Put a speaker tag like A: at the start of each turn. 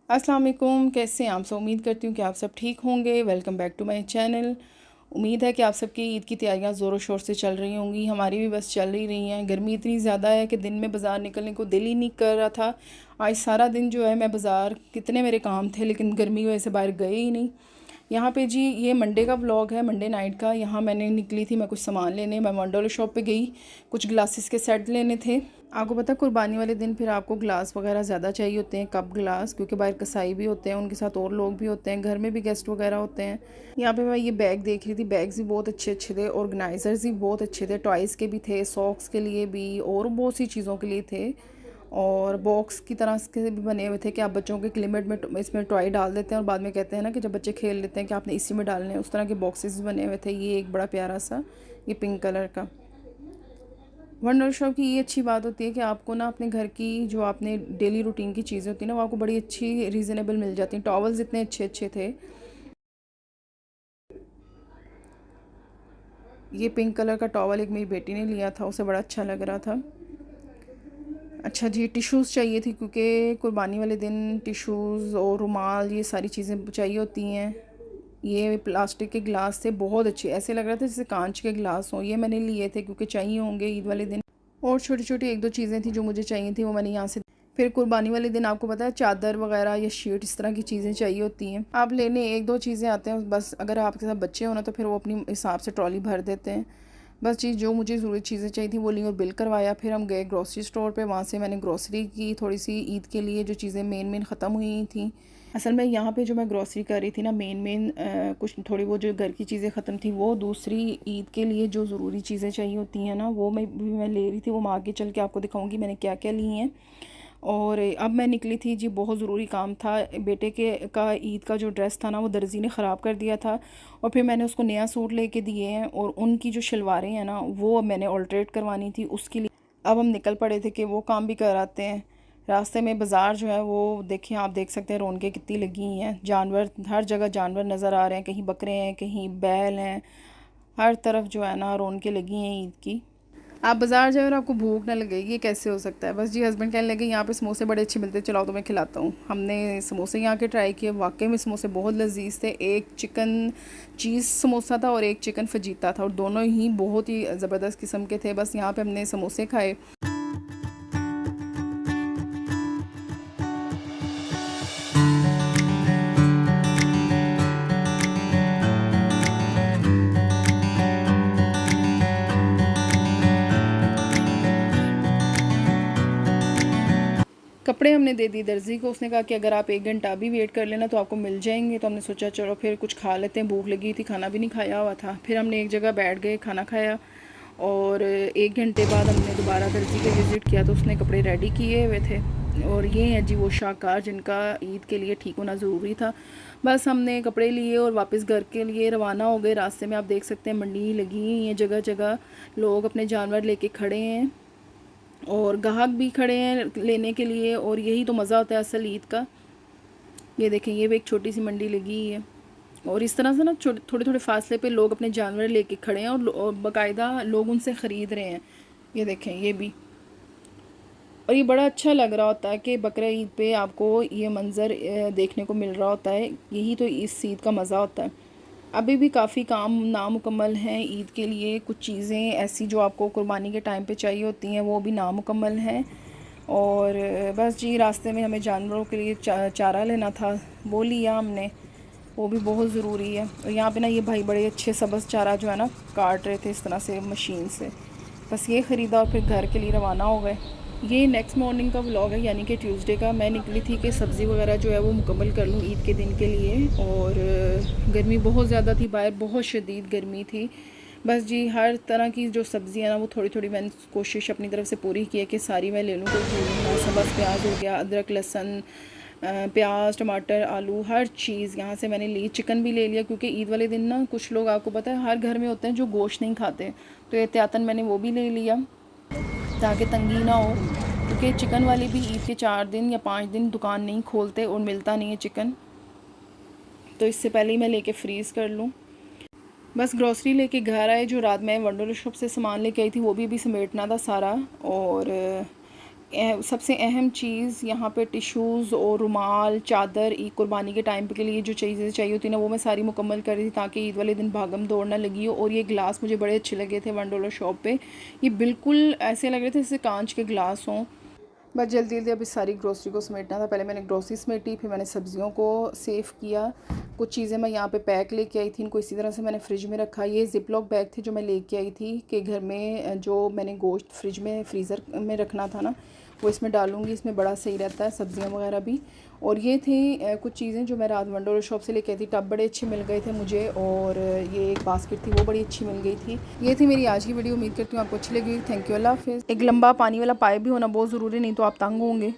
A: अस्सलाम वालेकुम, कैसे हैं आप सब। उम्मीद करती हूँ कि आप सब ठीक होंगे। Welcome back to my channel. उम्मीद है कि आप सबकी ईद की तैयारियां ज़ोरों शोर से चल रही होंगी। हमारी भी बस चल ही रही हैं। गर्मी इतनी ज़्यादा है कि दिन में बाज़ार निकलने को दिल ही नहीं कर रहा था। आज सारा दिन जो है मैं बाज़ार, कितने मेरे काम थे लेकिन गर्मी की वजह से बाहर गए ही नहीं। यहाँ पे जी ये मंडे का व्लॉग है, मंडे नाइट का। यहाँ मैंने निकली थी मैं कुछ सामान लेने। मैं मंडोला शॉप पे गई, कुछ ग्लासेस के सेट लेने थे। आपको पता है कुर्बानी वाले दिन फिर आपको ग्लास वगैरह ज़्यादा चाहिए होते हैं, कप ग्लास, क्योंकि बाहर कसाई भी होते हैं, उनके साथ और लोग भी होते हैं, घर में भी गेस्ट वगैरह होते हैं। यहाँ पे मैं ये बैग देख रही थी, बैग्स भी बहुत अच्छे अच्छे थे, ऑर्गेनाइज़र्स भी बहुत अच्छे थे, टॉयज़ के भी थे, सॉक्स के लिए भी और बहुत सी चीज़ों के लिए थे। और बॉक्स की तरह के भी बने हुए थे कि आप बच्चों के लिमिट में इसमें टॉय डाल देते हैं और बाद में कहते हैं ना कि जब बच्चे खेल लेते हैं कि आपने इसी में डालने हैं, उस तरह के बॉक्सेस बने हुए थे। ये एक बड़ा प्यारा सा, ये पिंक कलर का। वंडर शॉप की ये अच्छी बात होती है कि आपको ना अपने घर की जो आपने डेली रूटीन की चीज़ें होती हैं ना, वो आपको बड़ी अच्छी रीज़नेबल मिल जाती हैं। टॉवल्स इतने अच्छे अच्छे थे। ये पिंक कलर का टॉवल एक मेरी बेटी ने लिया था, उसे बड़ा अच्छा लग रहा था। अच्छा जी, टिश्यूज़ चाहिए थी क्योंकि कुर्बानी वाले दिन टिश्यूज़ और रुमाल ये सारी चीज़ें चाहिए होती हैं। ये प्लास्टिक के गिलास थे, बहुत अच्छे, ऐसे लग रहा था जैसे कांच के गिलास हों। ये मैंने लिए थे क्योंकि चाहिए होंगे ईद वाले दिन। और छोटी छोटी एक दो चीज़ें थी जो मुझे चाहिए थी, वो मैंने यहाँ से। फिर कुर्बानी वाले दिन आपको पता है चादर वगैरह या शीट इस तरह की चीज़ें चाहिए होती हैं। आप लेने एक दो चीज़ें आते हैं बस। अगर आपके साथ बच्चे हो ना तो फिर वो अपनी हिसाब से ट्रॉली भर देते हैं। बस चीज़ जो मुझे ज़रूरी चीज़ें चाहिए थी वो ली और बिल करवाया। फिर हम गए ग्रॉसरी स्टोर पे, वहाँ से मैंने ग्रॉसरी की थोड़ी सी ईद के लिए जो चीज़ें मेन ख़त्म हुई थी। असल में यहाँ पे जो मैं ग्रॉसरी कर रही थी ना, मेन कुछ थोड़ी वो जो घर की चीज़ें ख़त्म थी, वो दूसरी ईद के लिए जो ज़रूरी चीज़ें चाहिए होती हैं ना, वो मैं ले रही थी। वो मैं आगे चल के आपको दिखाऊंगी मैंने क्या क्या ली हैं। और अब मैं निकली थी जी, बहुत ज़रूरी काम था। बेटे के का ईद का जो ड्रेस था ना, वो दर्जी ने ख़राब कर दिया था और फिर मैंने उसको नया सूट लेके दिए हैं और उनकी जो शलवारें हैं ना, वो मैंने ऑल्ट्रेट करवानी थी उसके लिए। अब हम निकल पड़े थे कि वो काम भी कराते हैं। रास्ते में बाज़ार जो है वो देखें, आप देख सकते हैं रौनकें कितनी लगी हुई हैं। जानवर, हर जगह जानवर नज़र आ रहे हैं, कहीं बकरे हैं, कहीं बैल हैं, हर तरफ जो है ना रौनकें लगी हैं ईद की। आप बाज़ार जाए और आपको भूख ना लगे, ये कैसे हो सकता है। बस जी हस्बैंड कहने लगे यहाँ पे समोसे बड़े अच्छे मिलते हैं, चलाओ तो मैं खिलाता हूँ। हमने समोसे यहाँ के ट्राई किए, वाकई में समोसे बहुत लजीज थे। एक चिकन चीज़ समोसा था और एक चिकन फजीता था और दोनों ही बहुत ही ज़बरदस्त किस्म के थे। बस यहाँ पे हमने समोसे खाए। कपड़े हमने दे दी दर्जी को, उसने कहा कि अगर आप 1 घंटा भी वेट कर लेना तो आपको मिल जाएंगे। तो हमने सोचा चलो फिर कुछ खा लेते हैं, भूख लगी थी, खाना भी नहीं खाया हुआ था। फिर हमने एक जगह बैठ गए, खाना खाया और 1 घंटे बाद हमने दोबारा दर्जी के विज़िट किया तो उसने कपड़े रेडी किए हुए थे। और ये हैं जी वो शाहकार जिनका ईद के लिए ठीक होना ज़रूरी था। बस हमने कपड़े लिए और वापस घर के लिए रवाना हो गए। रास्ते में आप देख सकते हैं मंडी लगी हुई है, जगह जगह लोग अपने जानवर लेके खड़े हैं और ग्राहक भी खड़े हैं लेने के लिए। और यही तो मज़ा होता है असल ईद का। ये देखें, ये भी एक छोटी सी मंडी लगी हुई है और इस तरह से ना थोड़े थोड़े फासले पे लोग अपने जानवर लेके खड़े हैं और बाकायदा लोग उनसे ख़रीद रहे हैं। ये देखें, ये भी। और ये बड़ा अच्छा लग रहा होता है कि बकरा ईद पे आपको ये मंज़र देखने को मिल रहा होता है। यही तो इस ईद का मज़ा होता है। अभी भी काफ़ी काम नामुकम्मल हैं ईद के लिए। कुछ चीज़ें ऐसी जो आपको कुर्बानी के टाइम पे चाहिए होती हैं वो भी नामुकम्मल हैं। और बस जी रास्ते में हमें जानवरों के लिए चारा लेना था, वो लिया हमने, वो भी बहुत ज़रूरी है। और यहाँ पे ना ये भाई बड़े अच्छे सब्ज़ चारा जो है ना काट रहे थे इस तरह से मशीन से। बस ये ख़रीदा और फिर घर के लिए रवाना हो गए। ये नेक्स्ट मॉर्निंग का व्लॉग है, यानी कि ट्यूसडे का। मैं निकली थी कि सब्ज़ी वगैरह जो है वो मुकम्मल कर लूँ ईद के दिन के लिए। और गर्मी बहुत ज़्यादा थी, बाहर बहुत शदीद गर्मी थी। बस जी हर तरह की जो सब्ज़ी है ना वो थोड़ी थोड़ी मैंने कोशिश अपनी तरफ से पूरी की है कि सारी मैं ले लूँ। कोई भूलूँ ना। सब्ज़ प्याज हो गया, अदरक लहसुन, प्याज टमाटर आलू, हर चीज़ यहाँ से मैंने ली। चिकन भी ले लिया क्योंकि ईद वाले दिन ना कुछ लोग, आपको पता है, हर घर में होते हैं जो गोश्त नहीं खाते, तो एहतियातन मैंने वो भी ले लिया ताकि तंगी ना हो। क्योंकि चिकन वाली भी ईद के 4 दिन या 5 दिन दुकान नहीं खोलते और मिलता नहीं है चिकन, तो इससे पहले ही मैं लेके फ्रीज़ कर लूँ। बस ग्रॉसरी लेके घर आए। जो रात में वंडर शॉप से सामान लेके आई थी वो भी अभी समेटना था सारा। और सबसे अहम चीज़ यहाँ पे टिश्यूज़ और रुमाल, चादर, ईद कुर्बानी के टाइम के लिए जो चीज़ें चाहिए होती ना वो मैं सारी मुकम्मल कर रही थी ताकि ईद वाले दिन भागम दौड़ ना लगी हो। और ये गिलास मुझे बड़े अच्छे लगे थे $1 शॉप पे। ये बिल्कुल ऐसे लग रहे थे जैसे कांच के गिलास हों। बस जल्दी जल्दी अभी सारी ग्रोसरी को समेटना था। पहले मैंने ग्रोसरी समेटी, फिर मैंने सब्ज़ियों को सेव किया। कुछ चीज़ें मैं यहाँ पे पैक लेके आई थी, इनको इसी तरह से मैंने फ्रिज में रखा। ये ज़िप-लॉक बैग थे जो मैं लेके आई थी कि घर में जो मैंने गोश्त फ्रिज में फ्रीज़र में रखना था ना वो इसमें डालूँगी, इसमें बड़ा सही रहता है सब्ज़ियाँ वगैरह भी। और ये थी कुछ चीज़ें जो मैं रात $1 शॉप से लेके आई थी। टब बड़े अच्छे मिल गए थे मुझे और ये एक बास्केट थी वो बड़ी अच्छी मिल गई थी। ये थी मेरी आज की वीडियो, उम्मीद करती हूँ आपको अच्छी लगी। थैंक यू, अल्लाह हाफ़िज़। एक लंबा पानी वाला पाइप भी होना बहुत ज़रूरी, नहीं तो आप तंग होंगे।